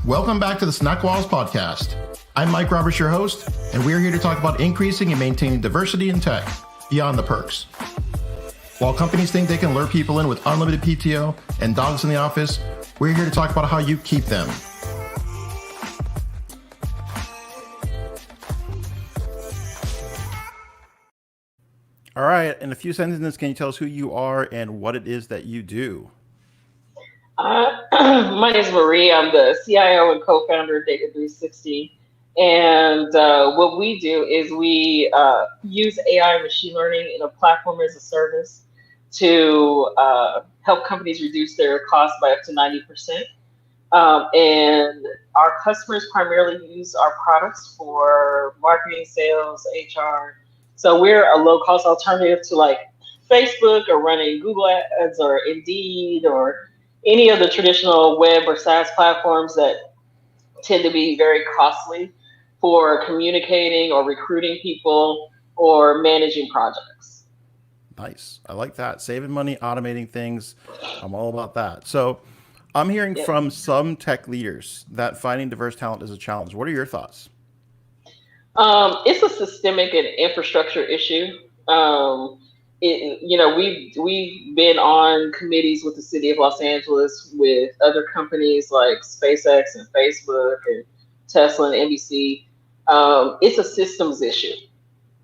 Welcome back to the SnackWalls podcast. I'm Mike Roberts, your host, and we're here to talk about increasing and maintaining diversity in tech beyond the perks. While companies think they can lure people in with unlimited PTO and dogs in the office, we're here to talk about how you keep them. All right, in a few sentences, can you tell us who you are and what it is that you do? My name is Marie. I'm the CIO and co-founder of Data360. And what we do is we use AI and machine learning in a platform as a service to help companies reduce their costs by up to 90%. And our customers primarily use our products for marketing, sales, HR. So we're a low-cost alternative to like Facebook or running Google Ads or Indeed or any of the traditional web or SaaS platforms that tend to be very costly for communicating or recruiting people or managing projects. Nice. I like that. Saving money, automating things. I'm all about that. So I'm hearing from some tech leaders that finding diverse talent is a challenge. What are your thoughts? It's a systemic and infrastructure issue. We've been on committees with the city of Los Angeles, with other companies like SpaceX and Facebook and Tesla and NBC. It's a systems issue.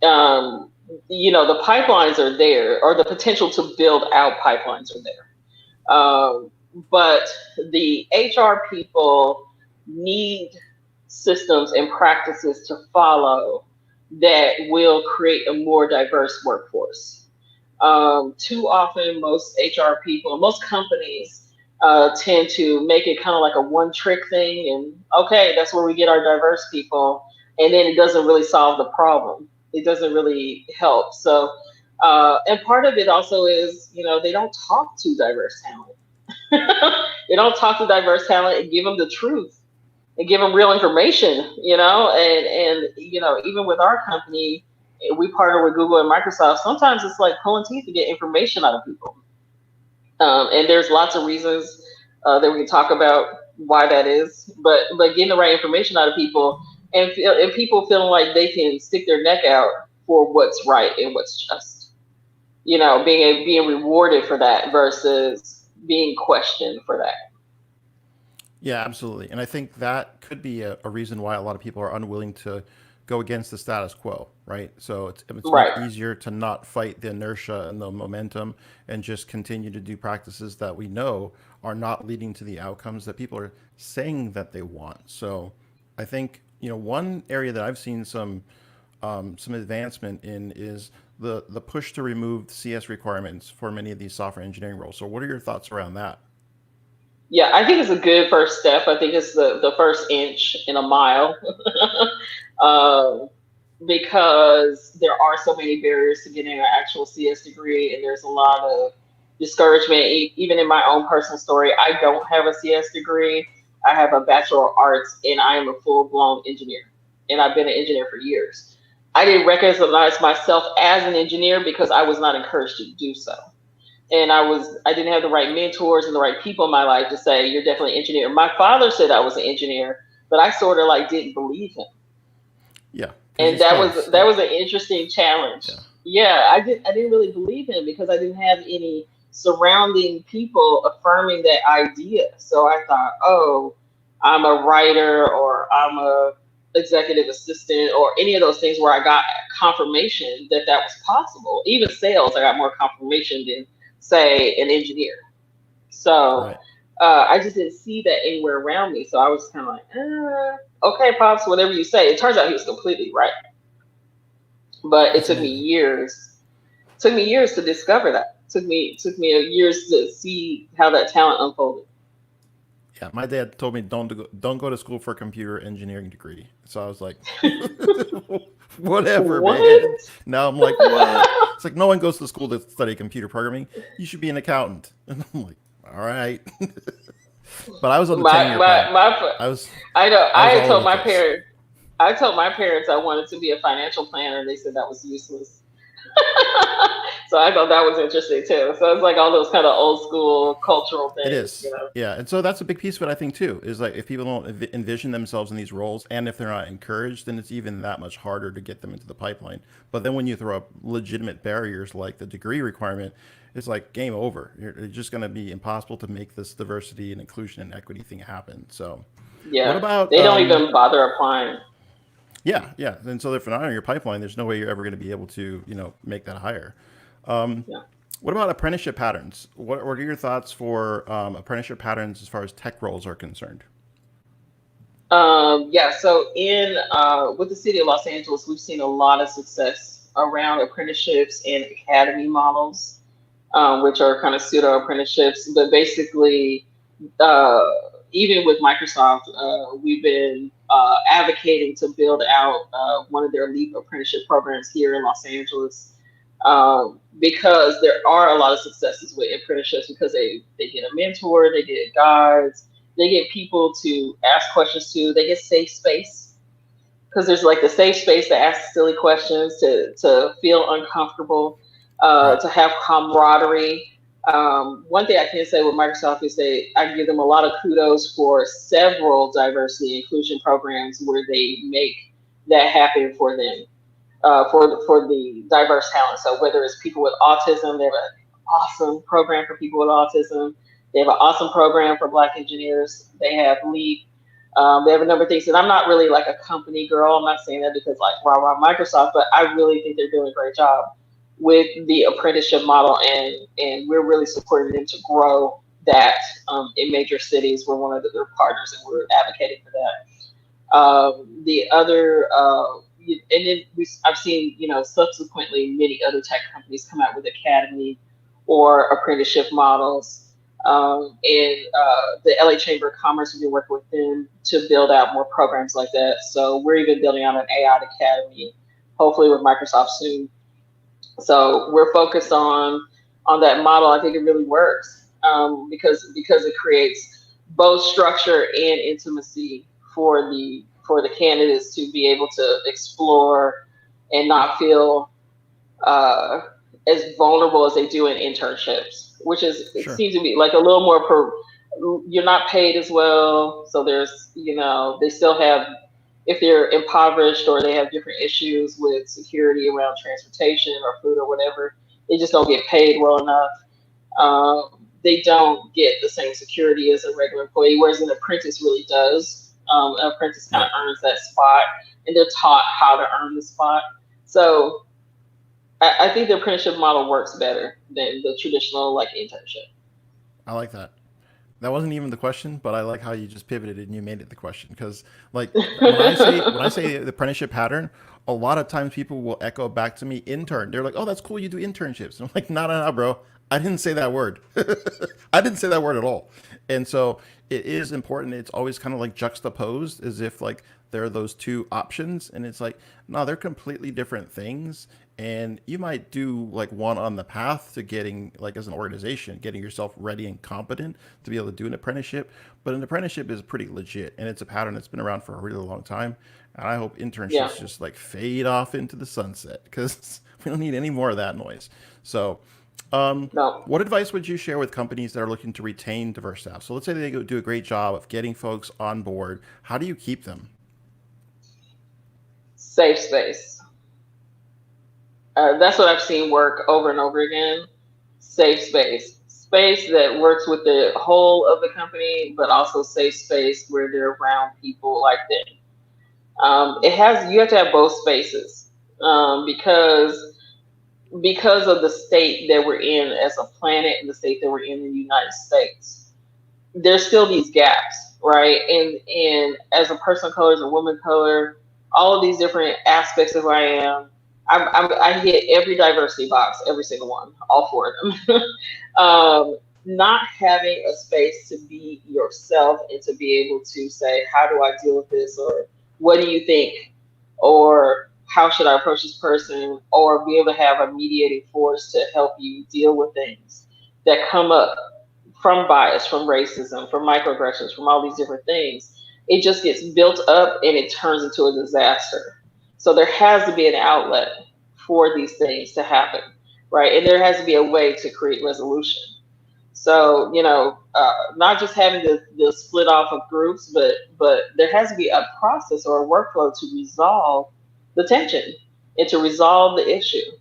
The pipelines are there, or the potential to build out pipelines are there. But the HR people need systems and practices to follow that will create a more diverse workforce. Too often, most HR people, most companies tend to make it kind of like a one trick thing. And okay, that's where we get our diverse people. And then it doesn't really solve the problem. It doesn't really help. So, and part of it also is, they don't talk to diverse talent. They don't talk to diverse talent and give them the truth and give them real information, and even with our company, we partner with Google and Microsoft. Sometimes it's like pulling teeth to get information out of people. And there's lots of reasons that we can talk about why that is, but getting the right information out of people and people feeling like they can stick their neck out for what's right and what's just, being rewarded for that versus being questioned for that. Yeah, absolutely. And I think that could be a reason why a lot of people are unwilling to go against the status quo, right? So it's Right. much easier to not fight the inertia and the momentum and just continue to do practices that we know are not leading to the outcomes that people are saying that they want. So I think, one area that I've seen some advancement in is the push to remove CS requirements for many of these software engineering roles. So what are your thoughts around that? Yeah, I think it's a good first step. I think it's the first inch in a mile. Because there are so many barriers to getting an actual CS degree, and there's a lot of discouragement. Even in my own personal story, I don't have a CS degree. I have a Bachelor of Arts, and I am a full-blown engineer, and I've been an engineer for years. I didn't recognize myself as an engineer because I was not encouraged to do so. And I didn't have the right mentors and the right people in my life to say, you're definitely an engineer. My father said I was an engineer, but I sort of didn't believe him. Yeah. And that was an interesting challenge. Yeah, I didn't really believe him because I didn't have any surrounding people affirming that idea. So I thought, oh, I'm a writer or I'm a executive assistant or any of those things where I got confirmation that was possible. Even sales, I got more confirmation than, say, an engineer. So Right. I just didn't see that anywhere around me. So I was kind of like, okay, Pops, whatever you say. It turns out he was completely right. But it took me years. It took me years to discover that. It took me years to see how that talent unfolded. Yeah, my dad told me don't go to school for a computer engineering degree. So I was like, whatever, What? man. Now I'm like, what? It's like no one goes to school to study computer programming. You should be an accountant. And I'm like, all right. But I was on the 10-year plan. I told my parents I wanted to be a financial planner, and they said that was useless. So I thought that was interesting too. So it's like all those kind of old school cultural It things, you is. know. Yeah. And so that's a big piece of it, I think, too, is like if people don't envision themselves in these roles and if they're not encouraged, then it's even that much harder to get them into the pipeline. But then when you throw up legitimate barriers like the degree requirement, it's like game over. It's just going to be impossible to make this diversity and inclusion and equity thing happen. So, what Yeah, about, they don't even bother applying. yeah, yeah. And so if they're not in your pipeline, there's no way you're ever going to be able to, make that higher. Yeah. What about apprenticeship patterns? What are your thoughts for apprenticeship patterns as far as tech roles are concerned? Yeah, so in with the city of Los Angeles, we've seen a lot of success around apprenticeships and academy models, which are kind of pseudo apprenticeships. But basically, uh, even with Microsoft, we've been advocating to build out one of their LEAP apprenticeship programs here in Los Angeles, because there are a lot of successes with apprenticeships because they get a mentor, they get guides, they get people to ask questions to, they get safe space because there's like the safe space to ask silly questions, to feel uncomfortable, Right. to have camaraderie. One thing I can say with Microsoft is I give them a lot of kudos for several diversity inclusion programs where they make that happen for them, for the diverse talent. So whether it's people with autism, they have an awesome program for people with autism. They have an awesome program for Black engineers. They have LEAP. They have a number of things. And I'm not really like a company girl. I'm not saying that because like rah rah Microsoft, but I really think they're doing a great job with the apprenticeship model, and we're really supporting them to grow that in major cities. We're one of their partners, and we're advocating for that. The other, and then I've seen, subsequently many other tech companies come out with academy or apprenticeship models. And the LA Chamber of Commerce, we've been working with them to build out more programs like that. So we're even building out an AI academy, hopefully with Microsoft soon. So we're focused on that model. I think it really works, because it creates both structure and intimacy for the candidates to be able to explore and not feel uh, as vulnerable as they do in internships, which is, it Sure. seems to be like a little more you're not paid as well. So there's, they still have, if they're impoverished or they have different issues with security around transportation or food or whatever, they just don't get paid well enough. They don't get the same security as a regular employee, whereas an apprentice really does. An apprentice kind of Right. earns that spot, and they're taught how to earn the spot. So I think the apprenticeship model works better than the traditional like internship. I like that. That wasn't even the question, but I like how you just pivoted and you made it the question. Because like when I say the apprenticeship pattern, a lot of times people will echo back to me intern. They're like, "Oh, that's cool. You do internships." And I'm like, "No, no, no, bro. I didn't say that word. I didn't say that word at all." And so it is important. It's always kind of like juxtaposed, as if like there are those two options, and it's like no, they're completely different things. And you might do like one on the path to getting, like, as an organization, getting yourself ready and competent to be able to do an apprenticeship. But an apprenticeship is pretty legit, and it's a pattern that's been around for a really long time. And I hope Yeah. internships just like fade off into the sunset because we don't need any more of that noise. So, No. what advice would you share with companies that are looking to retain diverse staff? So let's say they do a great job of getting folks on board. How do you keep them? Safe space. That's what I've seen work over and over again. Safe space. Space that works with the whole of the company, but also safe space where they're around people like them. You have to have both spaces, because of the state that we're in as a planet and the state that we're in the United States. There's still these gaps, right? And as a person of color, as a woman of color, all of these different aspects of who I am, I hit every diversity box, every single one, all four of them. Not having a space to be yourself and to be able to say, how do I deal with this, or what do you think, or how should I approach this person, or be able to have a mediating force to help you deal with things that come up from bias, from racism, from microaggressions, from all these different things. It just gets built up and it turns into a disaster. So there has to be an outlet for these things to happen, right? And there has to be a way to create resolution. So, not just having the split off of groups, but there has to be a process or a workflow to resolve the tension and to resolve the issue,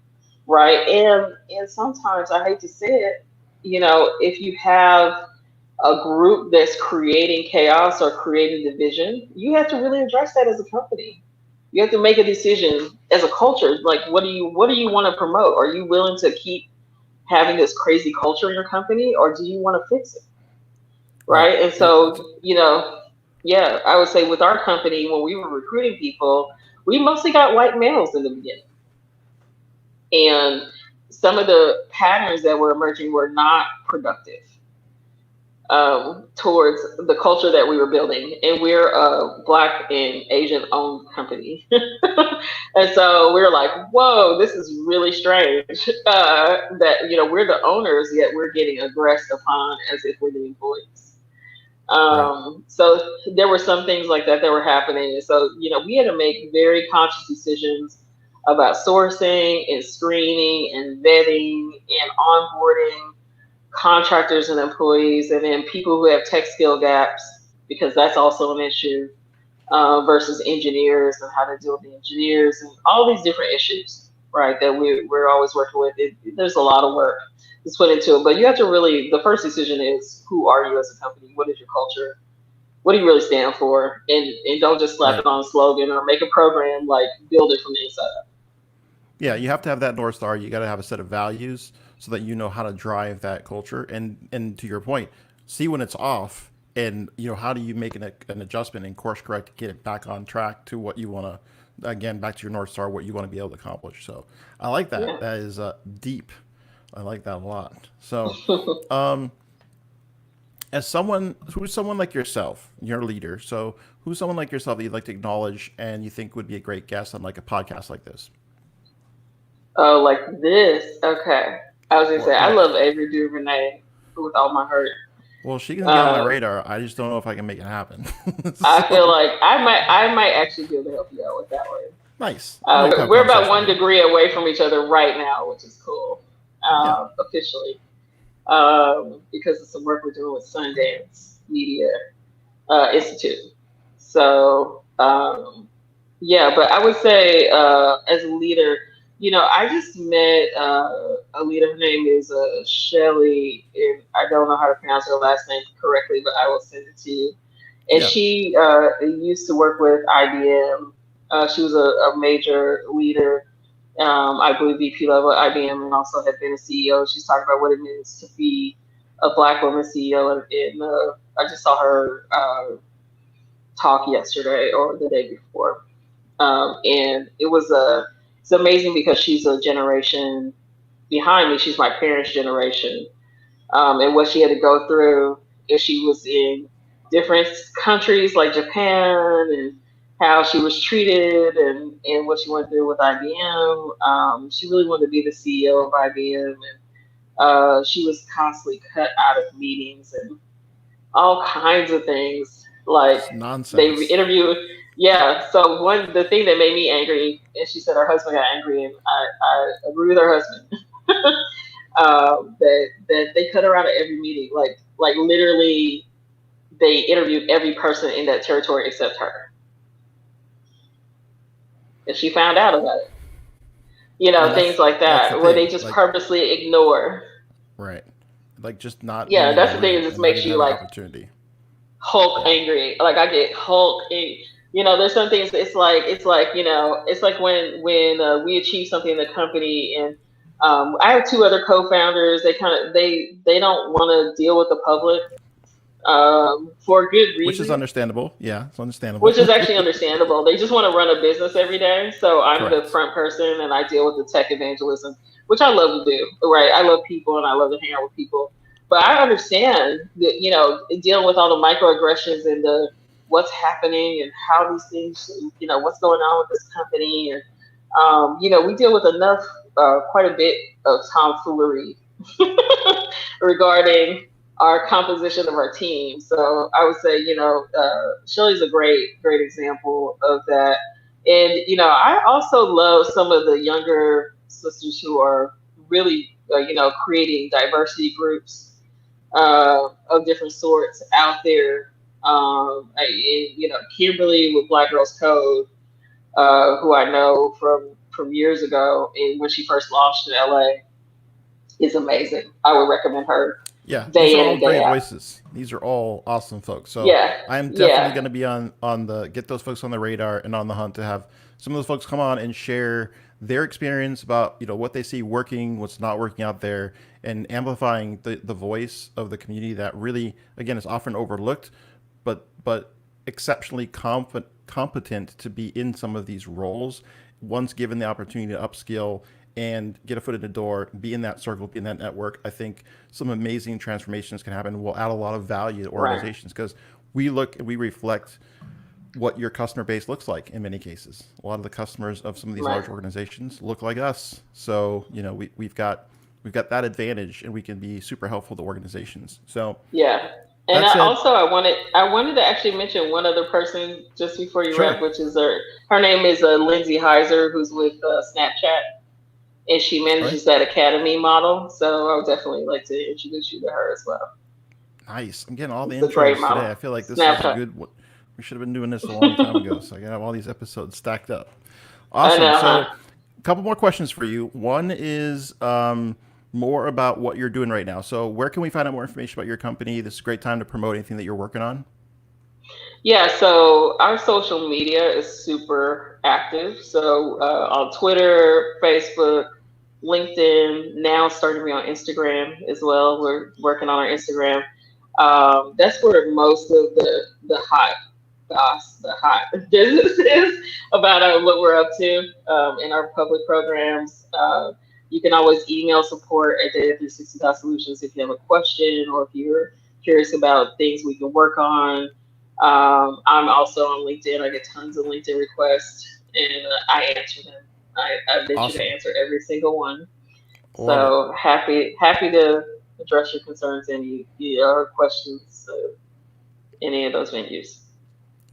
right? And sometimes I hate to say it, if you have a group that's creating chaos or creating division, you have to really address that as a company. You have to make a decision as a culture, like what do you want to promote? Are you willing to keep having this crazy culture in your company, or do you want to fix it? Right. Right. And so, yeah, I would say with our company, when we were recruiting people, we mostly got white males in the beginning. And some of the patterns that were emerging were not productive towards the culture that we were building. And we're a Black and Asian owned company. And so we are like, whoa, this is really strange that, we're the owners, yet we're getting aggressed upon as if we're the employees. Right. So there were some things like that were happening. And so, we had to make very conscious decisions about sourcing and screening and vetting and onboarding contractors and employees, and then people who have tech skill gaps, because that's also an issue, versus engineers and how to deal with the engineers and all these different issues, right, that we're always working with. There's a lot of work that's put into it, but you have to really, the first decision is, who are you as a company? What is your culture? What do you really stand for? And don't just slap Right. it on a slogan or make a program, like build it from the inside up. Yeah, you have to have that North Star. You got to have a set of values so that you know how to drive that culture. And to your point, see when it's off, and how do you make an adjustment and course correct to get it back on track to what you want to, again, back to your North Star, what you want to be able to accomplish. So I like that. Yeah. That is deep. I like that a lot. So as someone like yourself, you're a leader. So who's someone like yourself that you'd like to acknowledge and you think would be a great guest on like a podcast like this? Oh, like this. Okay. I was gonna Or say I yeah, love Avery DuVernay with all my heart. well, she can get on my Um, radar. I just don't know if I can make it happen. I feel So like I might actually be able to help you out with that one. nice. And then we can have a We're about conversation one again. degree away from each other right now, which is cool, Yeah, officially, because of some work we're doing with Sundance Media Institute. So, yeah, but I would say as a leader, I just met a leader. Her name is Shelly, and I don't know how to pronounce her last name correctly, but I will send it to you. And yeah, she used to work with IBM. She was a major leader, I believe VP level at IBM, and also had been a CEO. She's talking about what it means to be a Black woman CEO. And I just saw her talk yesterday or the day before, and it's amazing because she's a generation behind me. She's my parents' generation, and what she had to go through if she was in different countries like Japan, and how she was treated, and what she went through with IBM. She really wanted to be the CEO of IBM, and she was constantly cut out of meetings and all kinds of things. Like it's they nonsense. interviewed, yeah. So the thing that made me angry, and she said her husband got angry, and I agree with her husband. That they cut her out of every meeting. Like literally, they interviewed every person in that territory except her, and she found out about it. And Things that's like that's the that, where they thing. just Like, purposely ignore. right, like just not Yeah, being in the that's the thing that room just and not makes even you having the like opportunity. Hulk Yeah, angry. Like I get Hulk angry. There's some things. It's like it's like when we achieve something in the company, and I have two other co-founders. They don't want to deal with the public for good which is reason, understandable. Yeah, it's understandable. which is actually understandable. They just want to run a business every day. So I'm the Correct. front person, and I deal with the tech evangelism, which I love to do. Right, I love people, and I love to hang out with people. But I understand that dealing with all the microaggressions and the what's happening and how these things, what's going on with this company, and we deal with enough, quite a bit of tomfoolery regarding our composition of our team. So I would say, Shelly's a great example of that. And I also love some of the younger. sisters who are really, creating diversity groups of different sorts out there. Kimberly with Black Girls Code, who I know from years ago, and when she first launched in LA, is amazing. I would recommend her. Yeah, these Day are in all and day great out. voices. These are all awesome folks. So Yeah, I'm definitely yeah, going to be on the get those folks on the radar and on the hunt to have some of those folks come on and share their experience about what they see working, what's not working out there, and amplifying the voice of the community that really, again, is often overlooked, but exceptionally competent to be in some of these roles once given the opportunity to upskill and get a foot in the door, be in that circle, be in that network. I think some amazing transformations can happen. Will add a lot of value to right, organizations because we look and we reflect what your customer base looks like in many cases. A lot of the customers of some of these right. large organizations look like us. So, we've got that advantage and we can be super helpful to organizations. So Yeah. And that said, I wanted to actually mention one other person just before you sure. wrap, which is her name is Lindsay Heiser, who's with Snapchat, and she All right. manages that academy model. So I would definitely like to introduce you to her as well. Nice. I'm getting all the It's a great intros today. model. I feel like this is a Snapchat. good one. We should have been doing this a long time ago. So I got all these episodes stacked up. I Awesome. know, So huh? a couple more questions for you. One is more about what you're doing right now. So where can we find out more information about your company? This is a great time to promote anything that you're working on. Yeah, so our social media is super active. So on Twitter, Facebook, LinkedIn, now starting to be on Instagram as well. We're working on our Instagram. That's where most of the hot goss, the hot business is about what we're up to in our public programs. You can always email support at data360.solutions if you have a question or if you're curious about things we can work on. I'm also on LinkedIn. I get tons of LinkedIn requests, and I answer them. I venture to Awesome. answer every single one. Love it. So happy to address your concerns or questions any of those venues.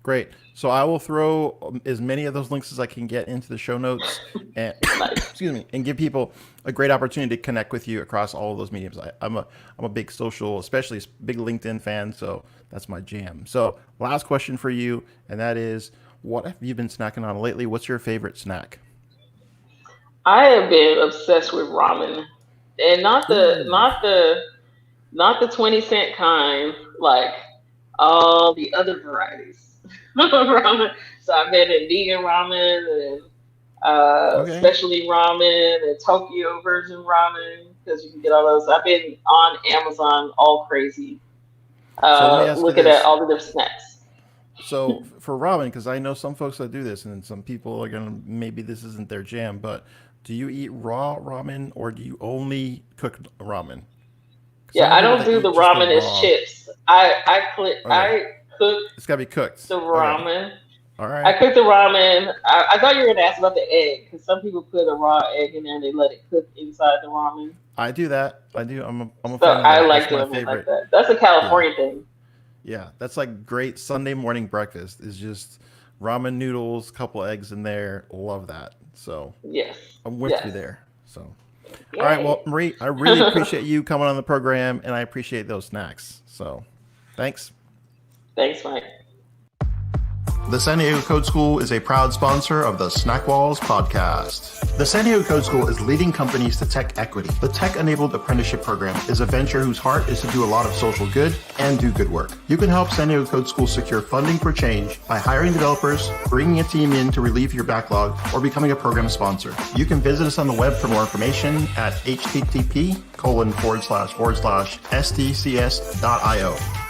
Great. So I will throw as many of those links as I can get into the show notes and Nice. excuse me, and give people a great opportunity to connect with you across all of those mediums. I'm a big social, especially big LinkedIn fan, so that's my jam. So last question for you, and that is, what have you been snacking on lately? What's your favorite snack? I have been obsessed with ramen, and Ooh, not the 20 cent kind, like all the other varieties of ramen. So I've been in vegan ramen and okay. specialty ramen and Tokyo version ramen because you can get all those. I've been on Amazon all crazy, So let me ask you looking at this. all the different snacks. So for ramen, because I know some folks that do this, and some people are gonna maybe this isn't their jam, but do you eat raw ramen or do you only cook ramen? Because I Yeah, know I people don't that do the eat just the ramen as raw. chips. Okay, I cook it's gotta be cooked. the Okay, ramen. all I right. cook the ramen. I thought you were gonna ask about the egg because some people put a raw egg in there and they let it cook inside the ramen. I do that. I do. I'm a So fan of I that. like That's my doing it like favorite. that. That's a Yeah, California thing. yeah. That's like great Sunday morning breakfast. Is just ramen noodles, couple eggs in there. Love that. So Yes. I'm with you Yes. there. So all right. Well, Yay. Marie, I really appreciate you coming on the program, and I appreciate those snacks. So thanks. Thanks, Mike. The San Diego Code School is a proud sponsor of the SnackWalls podcast. The San Diego Code School is leading companies to tech equity. The tech-enabled apprenticeship program is a venture whose heart is to do a lot of social good and do good work. You can help San Diego Code School secure funding for change by hiring developers, bringing a team in to relieve your backlog, or becoming a program sponsor. You can visit us on the web for more information at http://sdcs.io.